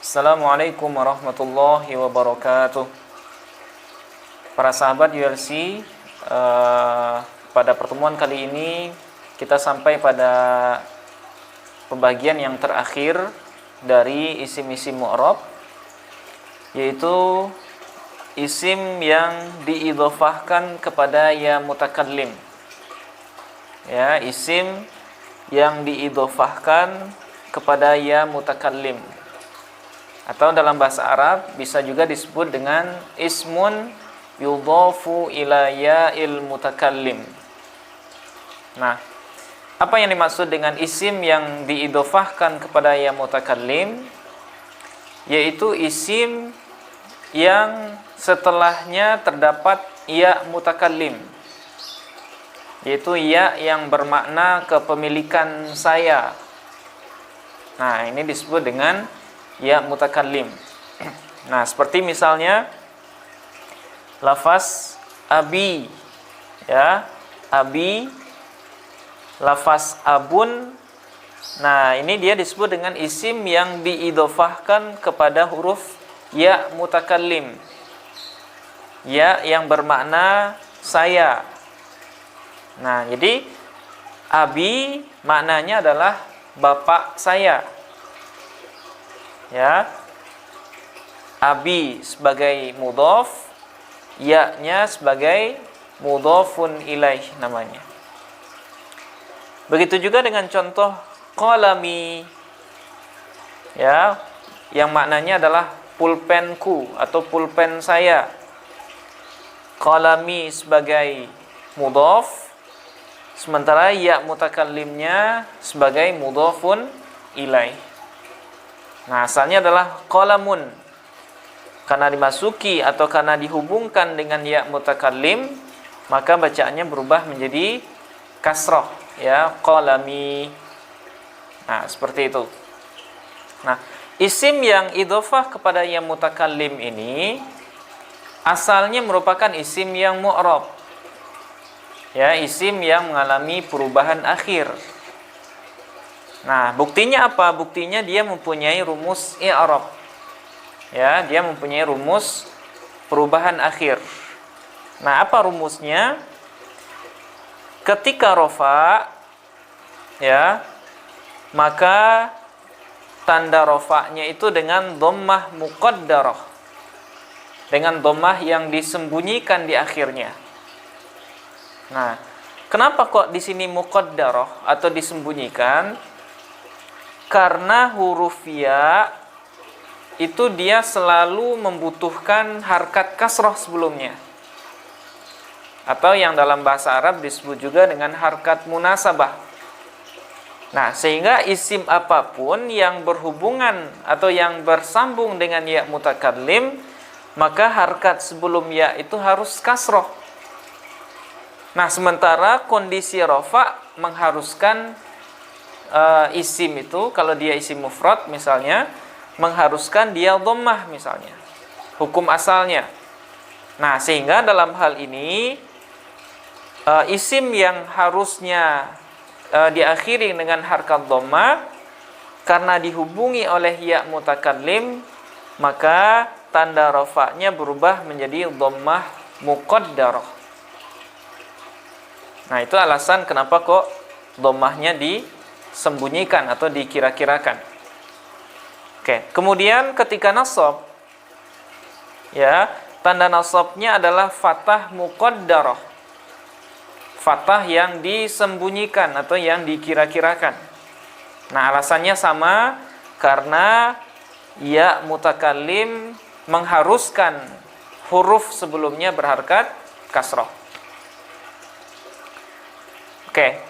Assalamualaikum warahmatullahi wabarakatuh. Para sahabat ULC, pada pertemuan kali ini kita sampai pada pembagian yang terakhir dari isim-isim mu'rab, yaitu isim yang diidhofahkan kepada ya mutakallim. Ya, isim yang diidhofahkan kepada ya mutakallim. Atau dalam bahasa Arab bisa juga disebut dengan ismun yudhafu ila ya'il mutakallim. Nah, apa yang dimaksud dengan isim yang diidhofahkan kepada ya mutakallim? Yaitu isim yang setelahnya terdapat ya mutakallim, yaitu ya yang bermakna kepemilikan saya. Nah, ini disebut dengan ya mutakallim. Nah, seperti misalnya lafaz abi, ya, abi, lafaz abun. Nah, ini dia disebut dengan isim yang diidhofahkan kepada huruf ya mutakallim, ya yang bermakna saya. Nah, jadi abi maknanya adalah bapak saya. Ya, abi sebagai mudhaf, ya-nya sebagai mudhafun ilaih namanya. Begitu juga dengan contoh qalami, ya, yang maknanya adalah pulpenku atau pulpen saya. Qalami sebagai mudhaf, sementara ya mutakallimnya sebagai mudhafun ilaih. Nah, asalnya adalah qalamun. Karena dimasuki atau karena dihubungkan dengan ya mutakallim, maka bacaannya berubah menjadi kasrah, ya, qalami. Nah, seperti itu. Nah, isim yang idhofah kepada ya mutakallim ini asalnya merupakan isim yang mu'rab. Ya, isim yang mengalami perubahan akhir. Nah, buktinya apa? Buktinya dia mempunyai rumus i'rab. Ya, dia mempunyai rumus perubahan akhir. Nah, apa rumusnya? Ketika rafa, ya, maka tanda rafa'nya itu dengan dhammah muqaddarah. Dengan dhammah yang disembunyikan di akhirnya. Nah, kenapa kok di sini muqaddarah atau disembunyikan? Karena huruf ya itu dia selalu membutuhkan harkat kasrah sebelumnya, atau yang dalam bahasa Arab disebut juga dengan harkat munasabah. Nah, sehingga isim apapun yang berhubungan atau yang bersambung dengan ya mutakallim, maka harkat sebelum ya itu harus kasrah. Nah, sementara kondisi rafa mengharuskan isim itu, kalau dia isim mufrad misalnya, mengharuskan dia dhammah misalnya, hukum asalnya. Nah, sehingga dalam hal ini isim yang harusnya diakhiri dengan harkat dhammah, karena dihubungi oleh ya mutakallim, maka tanda rafa'nya berubah menjadi dhammah muqaddarah. Nah, itu alasan kenapa kok dhammahnya disembunyikan atau dikira-kirakan. Oke, kemudian ketika nasab, ya, tanda nasabnya adalah fathah muqaddarah. Fathah yang disembunyikan atau yang dikira-kirakan. Nah, alasannya sama, karena ya mutakallim mengharuskan huruf sebelumnya berharkat kasrah. Oke.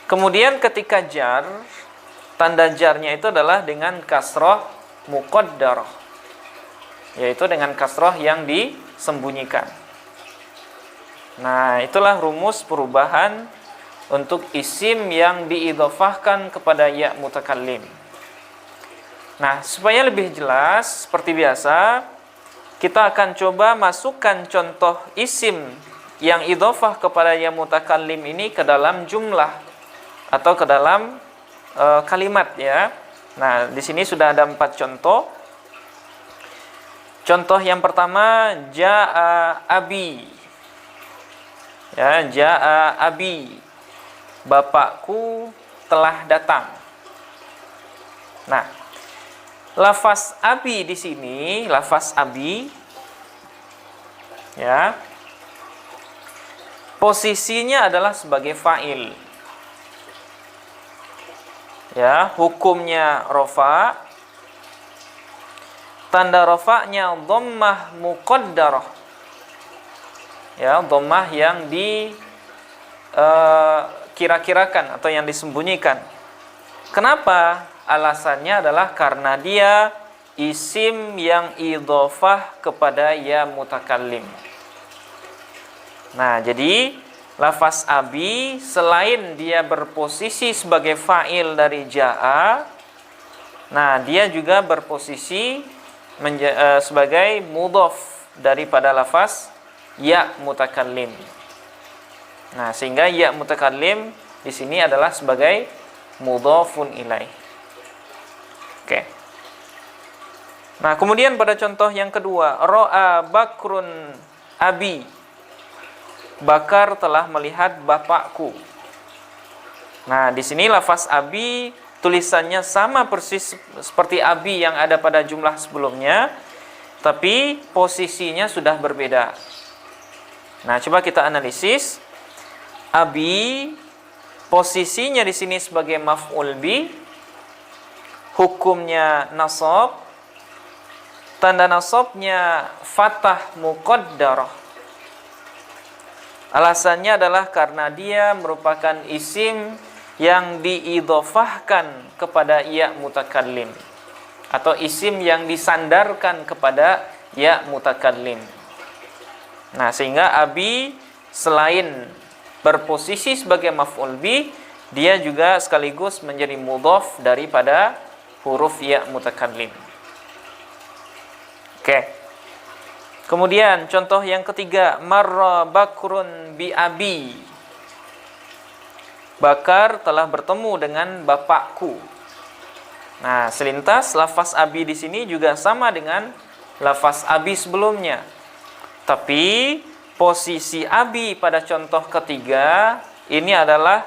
Kemudian ketika jar, tanda jarnya itu adalah dengan kasrah muqaddarah, yaitu dengan kasrah yang disembunyikan. Nah, itulah rumus perubahan untuk isim yang diidhofahkan kepada ya mutakallim. Nah, supaya lebih jelas, seperti biasa, kita akan coba masukkan contoh isim yang idhofah kepada ya mutakallim ini ke dalam jumlah atau ke dalam kalimat, ya. Nah, di sini sudah ada 4 contoh. Contoh yang pertama, ja'a abi. Ya, ja'a abi. Bapakku telah datang. Nah, lafaz abi di sini, lafaz abi, ya, posisinya adalah sebagai fa'il. Ya, hukumnya rofa. Tanda rofa'nya dhammah muqaddarah. Ya, dhammah yang kira-kirakan atau yang disembunyikan. Kenapa? Alasannya adalah karena dia isim yang idhofah kepada ya mutakallim. Nah, jadi lafaz abi selain dia berposisi sebagai fa'il dari ja'a, nah dia juga berposisi sebagai mudhof daripada lafaz ya mutakallim. Nah, sehingga ya mutakallim di sini adalah sebagai mudhofun ilaih. Oke. Nah, kemudian pada contoh yang kedua, ra'a Bakrun abi. Bakar telah melihat bapakku. Nah, di sini lafaz abi tulisannya sama persis seperti abi yang ada pada jumlah sebelumnya, tapi posisinya sudah berbeda. Nah, coba kita analisis. Abi posisinya di sini sebagai maf'ul bi, hukumnya nasab, tanda nasabnya fathah muqaddarah. Alasannya adalah karena dia merupakan isim yang diidhofahkan kepada ya mutakallim, atau isim yang disandarkan kepada ya mutakallim. Nah, sehingga abi selain berposisi sebagai maf'ul bi, dia juga sekaligus menjadi mudhof daripada huruf ya mutakallim. Oke. Kemudian contoh yang ketiga, marra Bakrun bi abi. Bakar telah bertemu dengan bapakku. Nah, selintas lafaz abi di sini juga sama dengan lafaz abi sebelumnya. Tapi posisi abi pada contoh ketiga ini adalah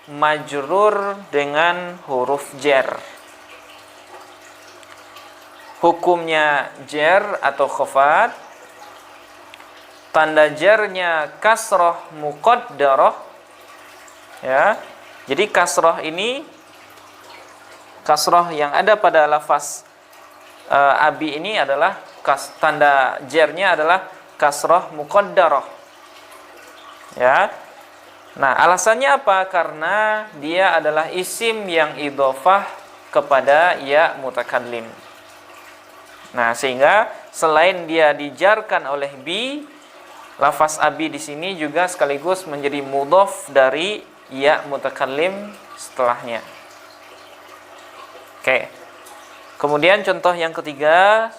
majrur dengan huruf jar. Hukumnya jar atau khafat. Tanda jarnya kasroh muqaddarah. Ya, jadi kasroh ini, kasroh yang ada pada lafaz abi ini adalah tanda jarnya adalah kasroh muqaddarah. Ya, nah alasannya apa? Karena dia adalah isim yang idhofah kepada ya mutakallim. Nah, sehingga selain dia dijarkan oleh bi, lafaz abi di sini juga sekaligus menjadi mudhof dari ya mutakallim setelahnya. Oke. Kemudian contoh yang ketiga,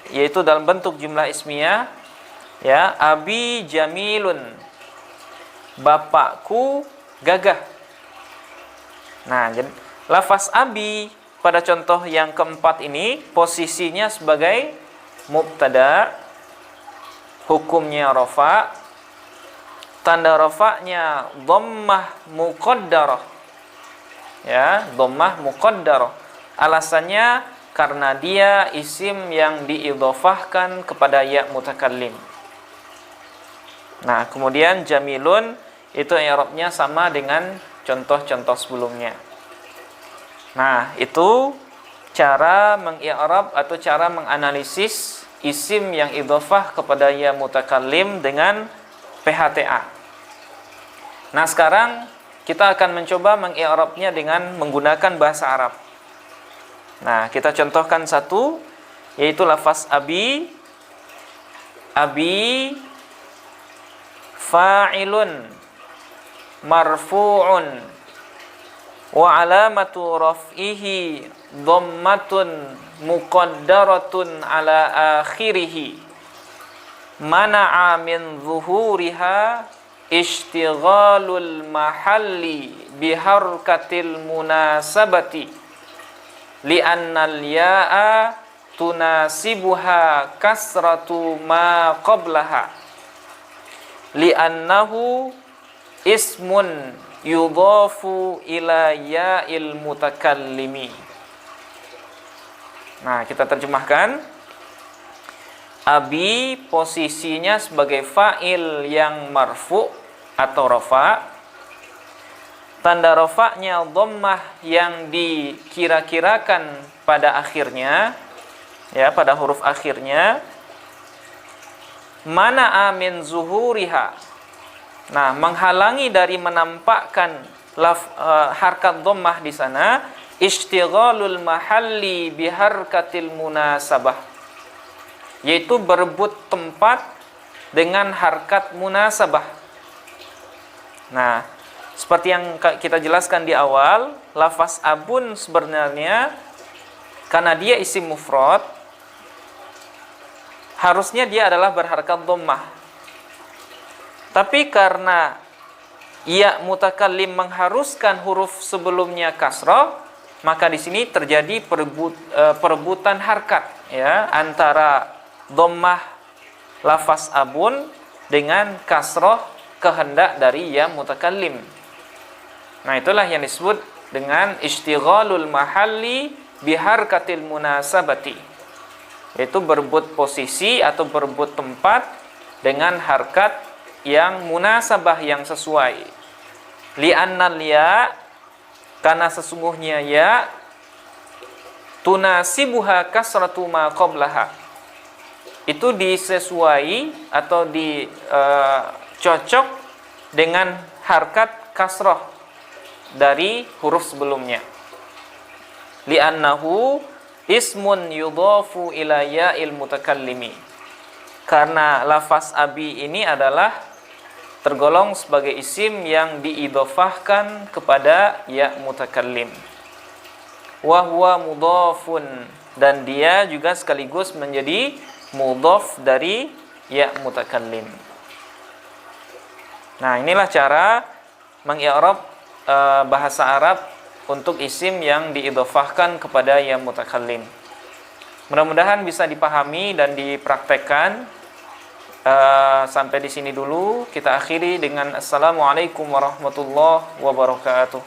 yaitu dalam bentuk jumlah ismiyah, ya, abi jamilun. Bapakku gagah. Nah, jadi lafaz abi pada contoh yang keempat ini posisinya sebagai mubtada, hukumnya rafa. Tanda rafa'nya dhammah muqaddarah. Ya, dhammah muqaddarah. Alasannya karena dia isim yang diidhofahkan kepada ya mutakallim. Nah, kemudian jamilun itu i'rabnya sama dengan contoh-contoh sebelumnya. Nah, itu cara mengi'rab atau cara menganalisis isim yang idhofah kepada ya mutakallim dengan PHTA. Nah, sekarang kita akan mencoba mengi'rabnya dengan menggunakan bahasa Arab. Nah, kita contohkan satu, yaitu lafaz abi. Abi fa'ilun marfu'un wa alamatu raf'ihi dhammatun muqaddaratun ala akhirih mana'a min zuhuriha ishtighalul mahalli biharkatil munasabati li'annal ya'a tunasibuha kasratu ma qablaha li'annahu ismun yudhafu ila ya'il mutakallimi. Nah, kita terjemahkan. Abi posisinya sebagai fa'il yang marfu atau rafa. Tanda rafa'nya dhammah yang dikira-kirakan pada akhirnya, ya, pada huruf akhirnya. Mana amin zuhuriha. Nah, menghalangi dari menampakkan harkat dhammah di sana, ishtighalul mahalli biharkatil munasabah, yaitu berebut tempat dengan harkat munasabah. Nah, seperti yang kita jelaskan di awal, lafaz abun sebenarnya karena dia isim mufrad, harusnya dia adalah berharkat dhammah. Tapi karena ya mutakallim mengharuskan huruf sebelumnya kasrah, maka di sini terjadi perebutan harkat, ya, antara dhammah lafaz abun dengan kasrah kehendak dari ya mutakallim. Nah, itulah yang disebut dengan ishtighalul mahalli biharkatil munasabati, yaitu berebut posisi atau berebut tempat dengan harkat yang munasabah, yang sesuai. Li'annal ya, karena sesungguhnya ya, tunasibuha kasratu ma qablaha, itu disesuai atau dicocok dengan harkat kasrah dari huruf sebelumnya. Li'annahu ismun yudhafu ila ya'il mutakallimi, karena lafaz abi ini adalah tergolong sebagai isim yang diidhofahkan kepada ya mutakallim. Wa huwa mudhafun, dan dia juga sekaligus menjadi mudhaf dari ya mutakallim. Nah, inilah cara mengi'rab bahasa Arab untuk isim yang diidhofahkan kepada ya mutakallim. Mudah-mudahan bisa dipahami dan dipraktekkan. Sampai di sini dulu, kita akhiri dengan assalamualaikum warahmatullahi wabarakatuh.